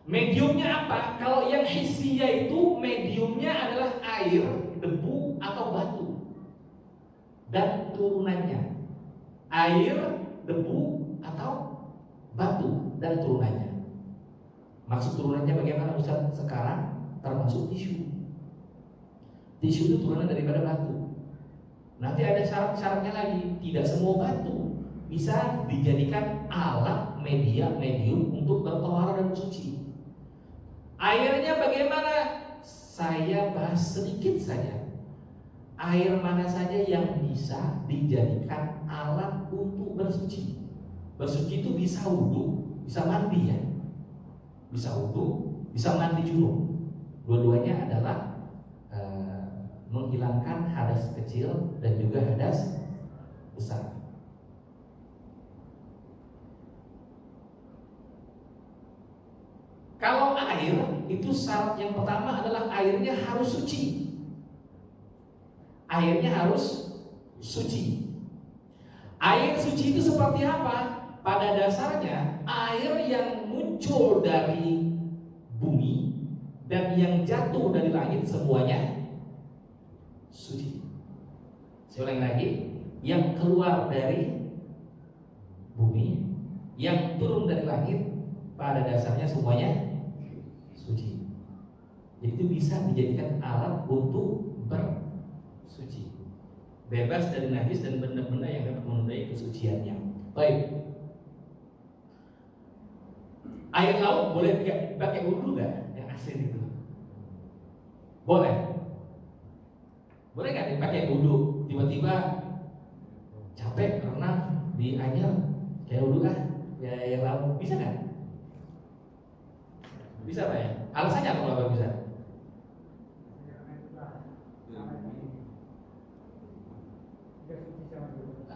Mediumnya apa? Kalau yang hissiyah itu mediumnya adalah air, debu atau batu dan turunannya. Air, debu atau batu dan turunannya. Maksud turunannya bagaimana Ustaz? Sekarang termasuk tisu. Tisu itu turunan daripada batu. Nanti ada syarat-syaratnya lagi. Tidak semua batu bisa dijadikan alat medium untuk bertohara dan suci. Airnya bagaimana? Saya bahas sedikit saja. Air mana saja yang bisa dijadikan alat untuk bersuci? Bersuci itu bisa wudhu, bisa mandi ya. Bisa wudhu, bisa mandi junub. Dua-duanya adalah menghilangkan hadas kecil dan juga hadas besar. Kalau air itu syarat yang pertama adalah airnya harus suci. Airnya harus suci. Air suci itu seperti apa? Pada dasarnya air yang muncul dari bumi dan yang jatuh dari langit semuanya suci. Saya ulangi lagi, yang keluar dari bumi, yang turun dari langit, pada dasarnya semuanya suci. Jadi itu bisa dijadikan alat untuk bersuci, bebas dari najis dan benda-benda yang dapat menodai kesuciannya. Baik. Air laut boleh pakai wudhu nggak? Yang asin itu boleh. Boleh nggak dipakai wudhu? Tiba-tiba capek renang di Anyar, kayak wudhu lah, ya air laut, bisa nggak? Bisa Pak ya? Alasannya apa kalau bisa?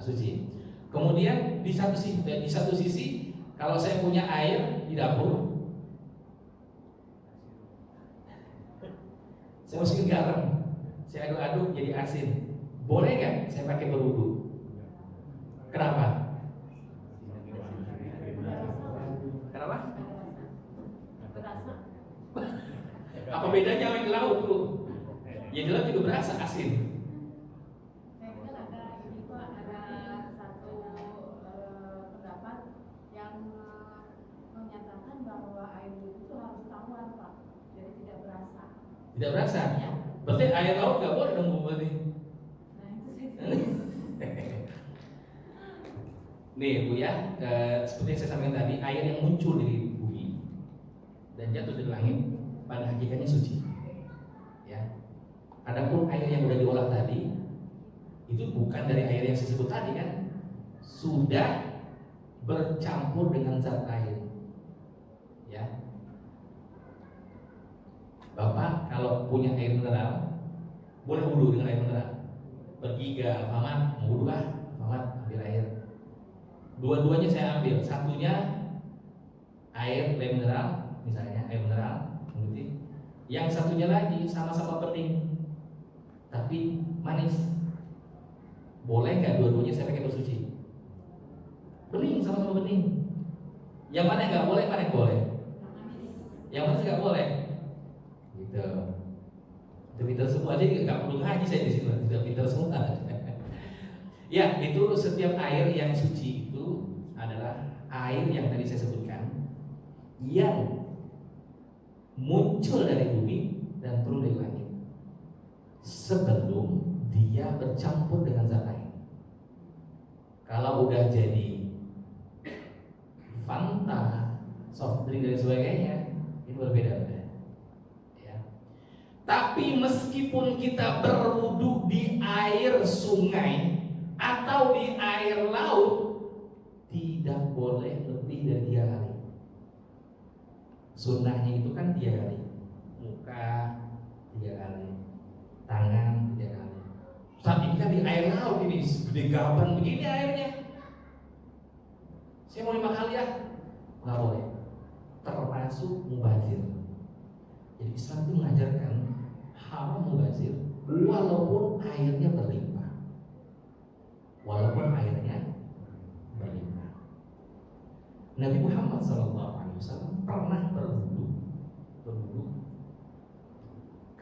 Suci. Kemudian di satu sisi kalau saya punya air di dapur, saya masukin garam, saya aduk-aduk jadi asin, boleh nggak saya pakai berwudu? Kenapa? Kenapa? Apa bedanya sama yang di laut tuh? Yang di laut juga berasa asin. Ada satu pendapat yang menyatakan bahwa air itu harus tawar Pak, jadi tidak berasa. Tidak berasa? Ya. Berarti air laut nggak boleh dong Bu berarti? Nah itu sih. Nih Bu ya, seperti yang saya sampaikan tadi, air yang muncul dari bumi dan jatuh dari langit pada hakikatnya suci. Ya. Adapun air yang sudah diolah tadi itu bukan dari air yang saya sebut tadi kan, sudah bercampur dengan zat lain. Ya. Bapak kalau punya air mineral boleh wudhu dengan air mineral. Pergi ke Alfamart, mau wudhu lah, Alfamart ambil air. Dua-duanya saya ambil, satunya air mineral, misalnya air mineral, putih. Yang satunya lagi sama-sama bening, tapi manis. Boleh nggak dua-duanya saya pakai bersuci? Bening, sama-sama bening. Yang mana yang nggak boleh, mana yang boleh? Yang mana nggak boleh? Gitu. Itu pintar semua aja, nggak perlu ngaji saya di sini, sudah pintar semua. Ya, itu setiap air yang suci itu adalah air yang tadi saya sebutkan, yang muncul dari bumi dan turun dari langit sebelum dia bercampur dengan zat lain. Kalau udah jadi Fanta, soft drink dan sebagainya, itu berbeda. Ya. Tapi meskipun kita berwudu di air sungai atau di air laut, tidak boleh lebih dari 3 kali. Sunnahnya itu kan 3 kali, muka 3 kali, tangan 3 kali. Saat ini kan di air laut ini segede gaban begini airnya. Saya mau 5 kali ya, nggak boleh. Termasuk mubazir. Jadi Islam itu mengajarkan haram mubazir walaupun airnya berlimpah. Walaupun airnya berlimpah. Nabi Muhammad SAW pernah berwudu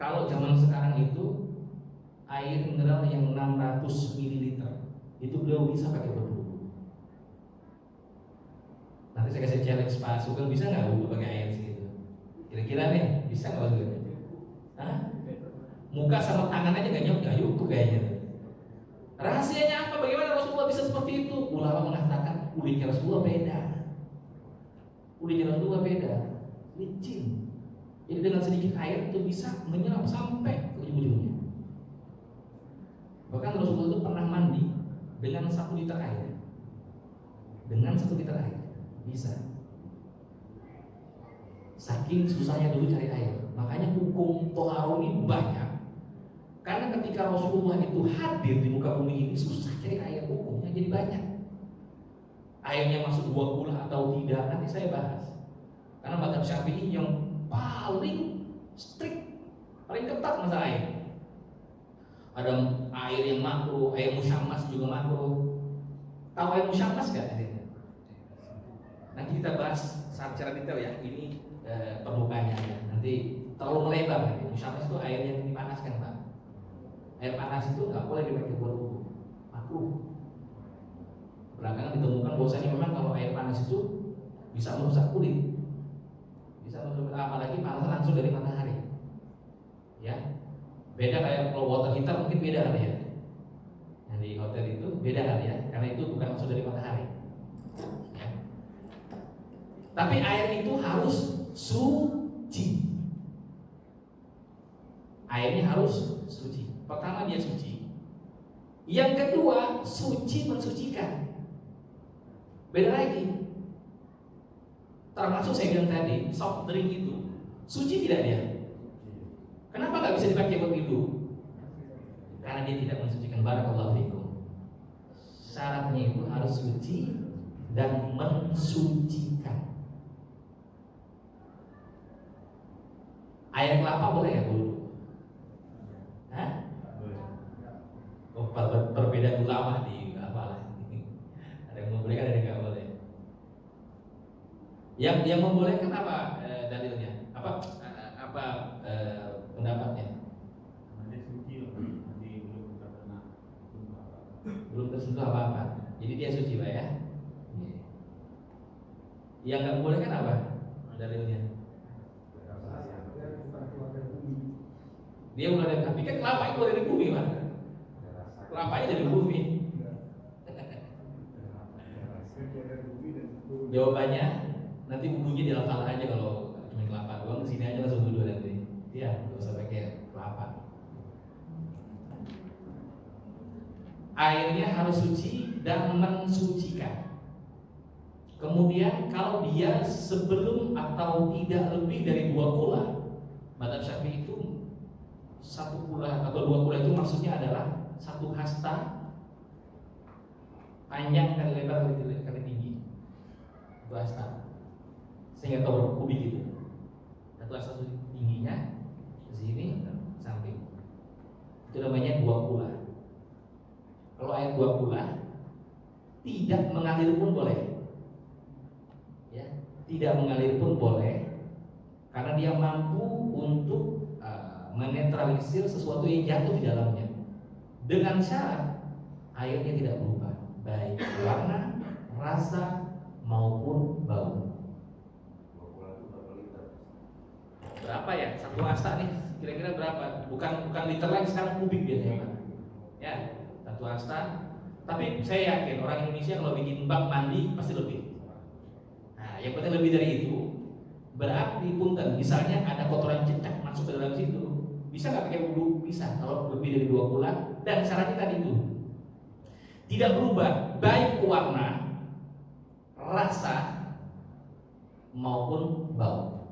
Kalau zaman sekarang itu air mineral yang 600 ml itu beliau bisa pakai berwudu. Nanti saya kasih challenge Pak Sugeng, bisa nggak wudu pakai air segitu? Kira-kira nih bisa nggak Pak Sugeng? Hah? Muka sama tangan aja nggak nyukup kayaknya. Rahasianya apa? Bagaimana Rasulullah bisa seperti itu? Ulama mengatakan kulitnya Rasulullah beda. Kulitnya Rasulullah beda, licin. Jadi dengan sedikit air itu bisa menyerap sampai ke ujung-ujungnya. Bahkan Rasulullah itu pernah mandi dengan 1 liter air. Dengan 1 liter air bisa. Saking susahnya dulu cari air. Makanya hukum toharo ini banyak. Karena ketika Rasulullah itu hadir di muka bumi ini, susah cari air, hukumnya jadi banyak. Airnya masuk 2 kula atau tidak, nanti saya bahas. Karena mazhab Syafi'i yang paling strict, paling ketat masalah air. Ada air yang makruh, air musyammas juga makruh. Tahu air musyammas nggak? Nanti kita bahas secara detail ya. Ini permukaannya ya. Nanti terlalu melebar. Musyammas itu air yang dipanaskan, Pak. Air panas itu nggak boleh dipakai buat wudu, makruh. Belakangan ditemukan bahwasanya memang kalau air panas itu bisa merusak kulit, bisa merusak, apalagi panas langsung dari matahari. Ya, beda kayak kalau water heater mungkin beda kali ya. Yang di hotel itu beda kali ya, karena itu bukan langsung dari matahari. Ya. Tapi air itu harus suci. Airnya harus suci. Pertama dia suci. Yang kedua, suci mensucikan. Beda lagi. Termasuk saya bilang tadi, soft drink itu suci tidak dia? Kenapa nggak bisa dipakai buat minum? Karena dia tidak mensucikan. Barakallahu fikum. Syaratnya itu harus suci dan mensucikan. Air kelapa boleh ya Bu? Hah? Oh, perbedaan ulama di apalah. Ada yang membolehkan, ada yang nggak boleh. Yang membolehkan apa dalilnya? Apa pendapatnya? Belum tersentuh apa-apa. Jadi dia suci, Pak ya. Yang nggak membolehkan apa dalilnya? Dia mulai dari, tapi kan kelapa itu dari bumi, Pak. Kelapanya dari bumi. Jawabannya nanti bukunya di hafal aja kalau cuma kelapa doang, sini aja langsung duduk nanti. Ya, nggak usah pakai kelapa. Airnya harus suci dan mensucikan. Kemudian kalau dia sebelum atau tidak lebih dari 2 kula, mazhab Syafi'i itu 1 kula atau 2 kula itu maksudnya adalah 1 hasta panjang kali lebar kali tinggi. 1 hasta. Saya nggak tahu berapa kubik itu. 1 hasta tingginya ke sini samping. Itu namanya 2 kula. Kalau air 2 kula tidak mengalir pun boleh. Ya, tidak mengalir pun boleh karena dia mampu untuk menetralisir sesuatu yang jatuh di dalamnya dengan syarat airnya tidak berubah baik warna, rasa maupun bau. Berapa ya? 1 hasta nih kira-kira berapa? Bukan liter lagi, sekarang kubik biasanya, Pak. Ya, 1 hasta. Tapi saya yakin orang Indonesia kalau bikin bak mandi pasti lebih. Nah, yang penting lebih dari itu. Berarti punten, misalnya ada kotoran cecak masuk ke dalam situ, bisa nggak pakai wudu? Bisa, kalau lebih dari 2 bulan. Dan syaratnya tadi itu tidak berubah baik warna, rasa maupun bau.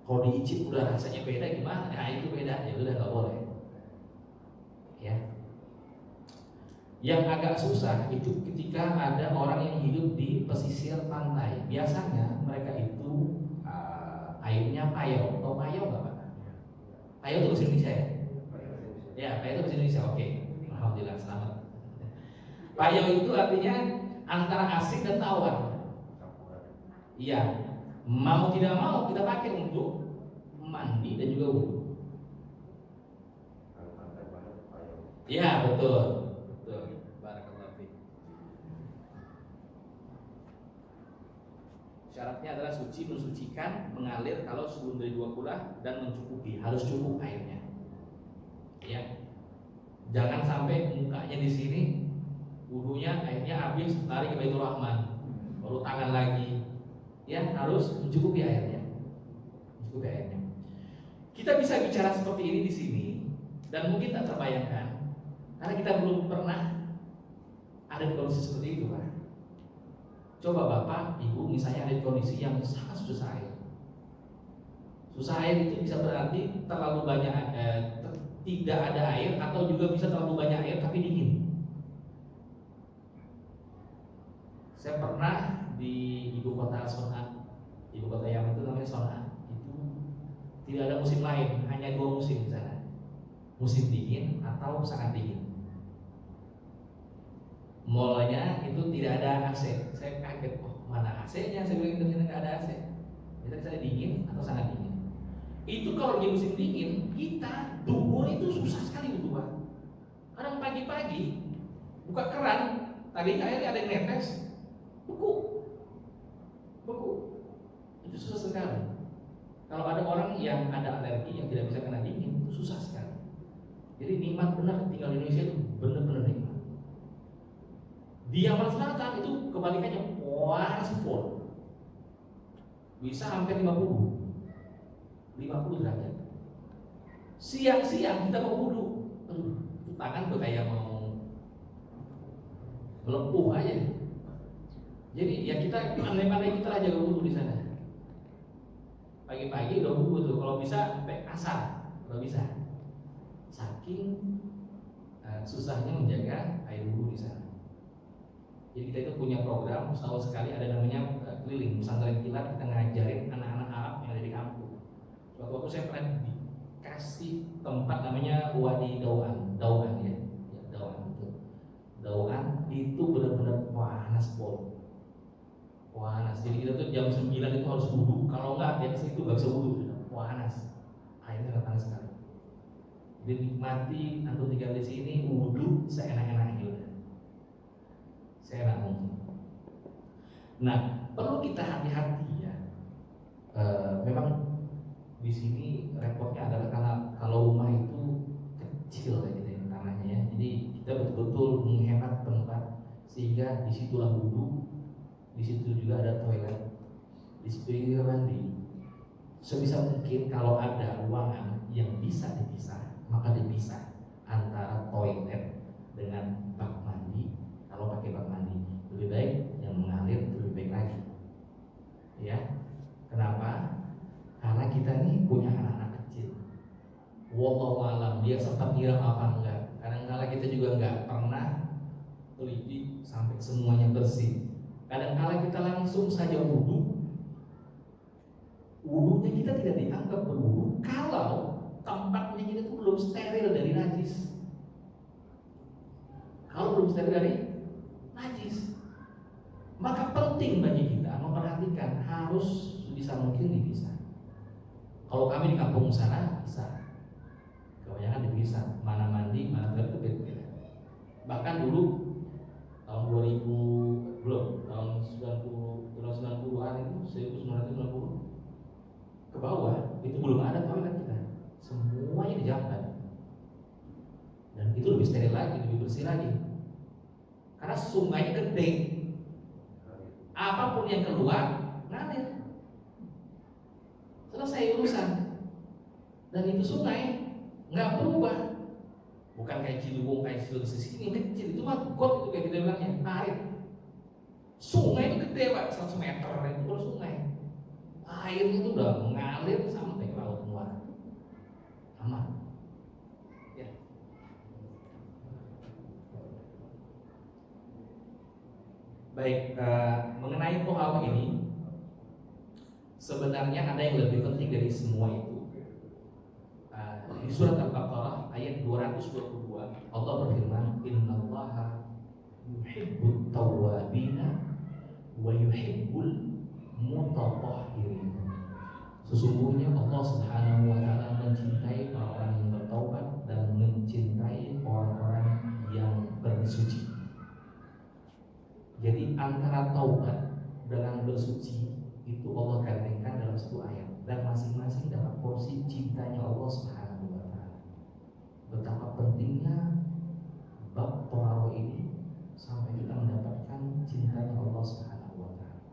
Kalau diicip udah rasanya beda gimana? Nah itu beda, ya udah nggak boleh. Ya. Yang agak susah itu ketika ada orang yang hidup di pesisir pantai. Biasanya mereka itu airnya payau. Tahu payau nggak, Pak? Payau itu bahasa Indonesia ya? Ya, payau itu bahasa Indonesia. Oke, alhamdulillah selamat. Payau itu artinya antara asin dan tawar. Iya, mau tidak mau kita pakai untuk mandi dan juga wudhu. Ya betul, betul. Barakallahu fiik. Syaratnya adalah suci, mensucikan, mengalir kalau sebelum dari 2 kulah dan mencukupi, harus cukup airnya. Ya, jangan sampai mukanya di sini, wudhunya airnya habis, lari ke Baitur Rahman, baru tangan lagi. Ya, harus mencukupi airnya, mencukupi airnya. Kita bisa bicara seperti ini di sini dan mungkin tak terbayangkan karena kita belum pernah ada di kondisi seperti itu, Pak. Coba Bapak, Ibu misalnya ada di kondisi yang sangat susah air. Susah air itu bisa berarti terlalu banyak, tidak ada air, atau juga bisa terlalu banyak air tapi dingin. Saya pernah di ibu kota Son'a, ibu kota yang itu namanya Son'a. Itu tidak ada musim lain, hanya 2 musim di sana. Musim dingin atau sangat dingin. Mallnya itu tidak ada AC. Saya kaget, oh mana AC-nya? Saya bilang itu tidak ada AC. Jadi saya dingin atau sangat dingin. Itu kalau di musim dingin, kita duhur itu susah sekali untuk Pak. Kadang pagi-pagi buka keran, tadinya airnya ada yang netes, beku. Itu susah sekali. Kalau ada orang yang ada alergi yang tidak bisa kena dingin, itu susah sekali. Jadi nikmat benar tinggal di Indonesia itu benar-benar nikmat. Di Yaman Selatan itu kebalikannya, panas full. Bisa hampir 50 derajat. Siang-siang kita mau wudhu, tangan tuh kayak mau melepuh aja. Jadi ya kita pandai-pandai kita aja wudhu di sana. Pagi-pagi udah wudhu tuh, kalau bisa sampai asar, kalau bisa. Saking susahnya menjaga air wudhu di sana. Jadi kita itu punya program setahun sekali, ada namanya keliling pesantren kilat, kita ngajarin anak-anak Arab yang ada di kampung. Suatu waktu saya pernah dikasih tempat namanya Wadi Dauan ya, Dauan itu benar-benar panas pol. Panas. Jadi kita tuh jam 9 itu harus wudhu, kalau enggak di atas itu nggak bisa wudhu, panas. Airnya sangat panas sekali. Jadi nikmati antum tinggal di sini, wudhu seenak-enaknya udah. Seenak mungkin. Nah, perlu kita hati-hati ya. Memang di sini repotnya adalah karena kalau rumah itu kecil kayak gitu ya, tanahnya ya. Jadi kita betul-betul menghemat tempat sehingga disitulah wudhu, di situ juga ada toilet, di situ juga mandi. Sebisa mungkin kalau ada ruangan yang bisa dipisah, maka dipisah antara toilet dengan bak mandi. Kalau pakai bak mandi lebih baik yang mengalir itu lebih baik lagi. Ya, kenapa? Karena kita nih punya anak-anak kecil. Wallahu alam, dia sempat nyiram apa enggak. Kadang-kala kita juga enggak pernah teliti sampai semuanya bersih. Kadang-kala kita langsung saja wudhu. Wudhunya kita tidak dianggap berwudhu kalau tempatnya kita itu belum steril dari najis. Kalau belum steril dari najis, maka penting bagi kita memperhatikan harus bisa mungkin dipisah. Kalau kami di kampung sana bisa, kebanyakan dipisah, mana mandi, mana toilet itu beda. Bahkan dulu tahun 2000 belum, tahun 90-an itu 1990 ke bawah itu belum ada toilet kita, semuanya di jamban. Dan itu lebih steril lagi, lebih bersih lagi. Karena sungainya gede, apapun yang keluar ngalir, selesai urusan. Dan itu sungai nggak berubah, bukan kayak Ciliwung, kayak Cilengsi sini kecil, itu mah got itu kayak kita bilangnya parit. Sungai itu gede Pak, 100 meter itu baru sungai. Airnya itu udah mengalir sampai ke laut muara, aman. Ya. Baik, mengenai hal ini sebenarnya ada yang lebih penting dari semua itu. Di surat Al-Baqarah ayat 222 Allah berfirman, innallaha yuhibbut tawwabina wa yuhibbul mutatahhirin. Sesungguhnya Allah Subhanahu wa taala mencintai orang-orang yang bertaubat dan mencintai orang-orang yang bersuci. Jadi antara taubat dengan bersuci itu Allah gandengkan dalam satu ayat, dan masing-masing dapat porsi cintanya Allah Subhanahu wa taala. Betapa pentingnya bab toharo ini sampai kita mendapatkan cintanya Allah Subhanahu wa taala.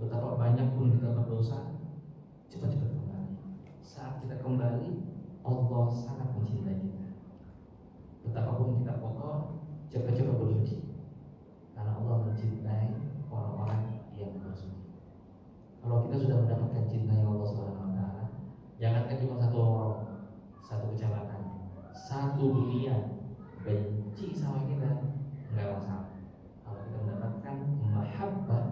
Betapa banyak pun kita berdosa, cepat-cepat kembali. Saat kita kembali, Allah sangat mencintai kita. Betapapun kita kotor, cepat-cepat bersuci. Karena Allah mencintai orang-orang yang bersuci. Kalau kita sudah mendapatkan cintanya Allah Subhanahu wa taala, jangankan cuma satu orang, satu kecamatan, satu dunia benci sama kita, enggak masalah. Kalau kita mendapatkan mahabbah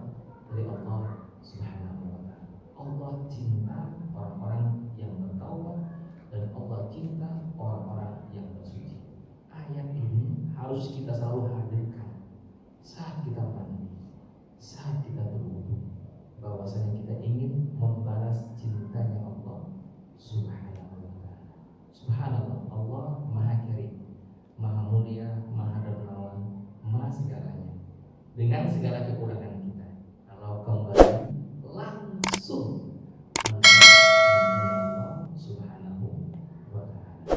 dari Allah Subhanahu wa taala. Allah cinta orang-orang yang bertaubat dan Allah cinta orang-orang yang bersuci. Ayat ini harus kita selalu hadirkan saat kita mandi, saat kita berwudu, bahwasanya kita ingin membalas cintanya Allah Subhanahu wa taala. Subhanallah, Allah Maha Karim, Maha Mulia, Maha Dermawan, Maha segalanya. Dengan segala kekurangan kita, kalau kembali langsung mendapatkan cintanya Allah Subhanahu wa taala.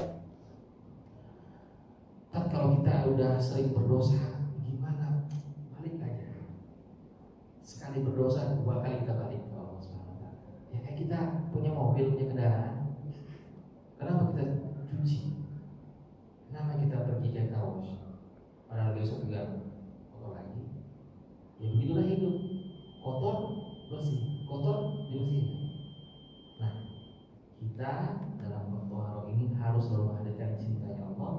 Tapi kalau kita udah sering berdosa, gimana? Balik aja. Sekali berdosa, dua kali kita balik ke Allah Subhanahu wa taala. Ya kayak kita punya mobil, punya kendaraan. Kenapa kita cuci? Kenapa kita pergi ke kaos? Padahal besok juga kotor lagi. Ya begitulah hidup. Kotor, bersih. Kotor, dibersihin. Nah, kita dalam bertoharo ini harus selalu menghadirkan cintanya Allah